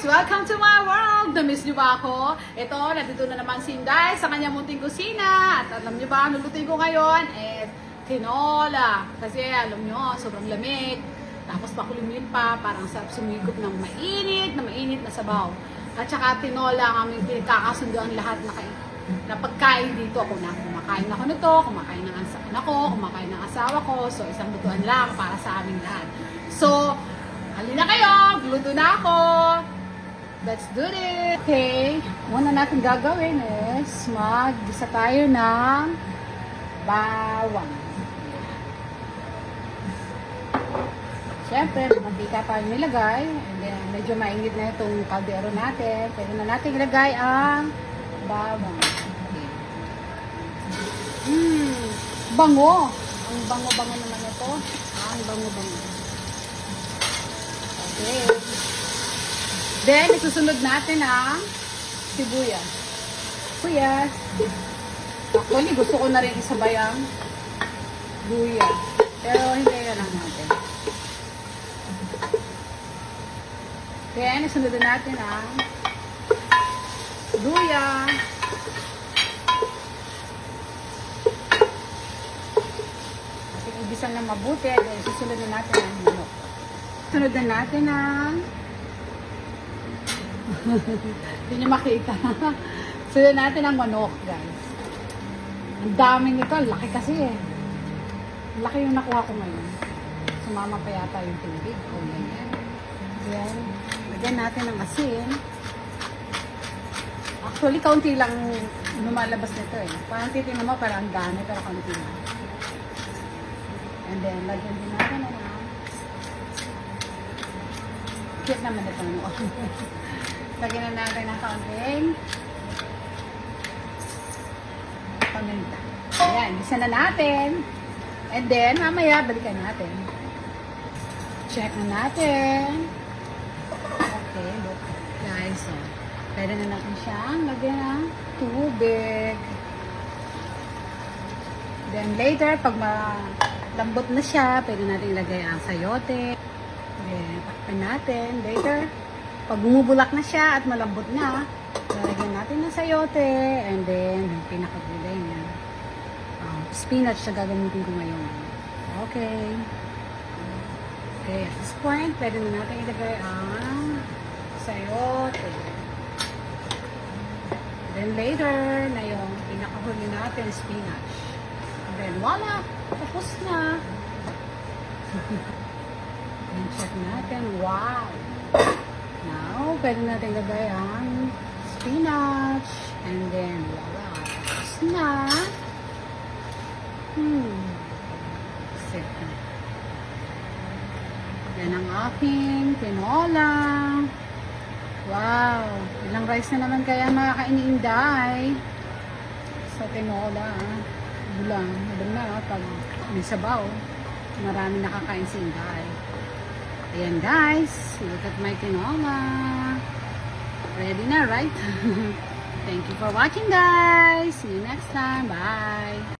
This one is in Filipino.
Welcome to my world! Na-miss niyo ba ako? Ito, nandito na naman si Inday sa kanyang munting kusina. At alam niyo ba, ang lulutuin ko ngayon is tinola. Kasi alam niyo, sobrang lamig. Tapos pakulimlim pa, parang sarap sumigop ng mainit na sabaw. At saka tinola ang aming pinagkakasundo ang lahat na pagkain dito. Kumakain ako nito, kumakain ng anak ko, kumakain ng asawa ko. So, isang lutuan lang para sa aming lahat. So, halina kayo! Luto na ako! Let's do it! Okay, una natin gagawin is mag-gisa tayo ng bawang. Siyempre, mantika tayo nilagay. And then, medyo mainit na itong kaldero natin. Pwede na natin ilagay ang bawang. Okay. Bango! Ang bango-bango naman ito. Ang bango-bango. Okay. Then, isusunod natin ang sibuyas. Sibuyas. Actually, gusto ko na rin isabay ang luya. Pero, hindi na lang natin. Then, isunod natin ang luya. At ibisan na mabuti. Then, susunod na natin ang manok. Sunod na natin ang hindi nyo makita. Sunod natin ang manok, guys. Ang daming nito. Laki kasi eh. Laki yung nakuha ko ngayon. Sumama pa yata yung tubig. O yan. Yan. Lagyan natin ang asin. Actually, kaunti lang lumalabas nito eh. Parang titingnan mo, parang ang dami, pero kaunti lang. And then, lagyan din natin ang cute naman ito. Lagyan na natin ng kaunting paminta. Ayan, isa na natin. And then, mamaya, balikan natin. Check na natin. Okay, look. Guys, so, pwede na natin siyang lagyan ng tubig. Then, later, pag malambot na siya, pwede natin ilagay ang sayote. Then, takpan natin. Later, pag bumubulak na siya at malambot na, lalagyan natin ng sayote. And then, yung pinakagulay niya. Spinach na gagamitin ko ngayon. Okay. Okay, at this point, pwede na natin ilagay ang sayote. Then later, na yung pinakahuli natin, spinach. And then, voila! Tapos na. And check natin. Wow! Now, pwede natin ilagay ang spinach. And then, voila! Tapos na. Set na. Yan ang aking tinola. Wow! Ilang rice na naman kaya makakain ni Inday sa tinola. Bulang. Bulang na pag may sabaw. Marami nakakain si Inday. Ayan guys. Look at my tinola. Ready na, right? Thank you for watching guys. See you next time. Bye!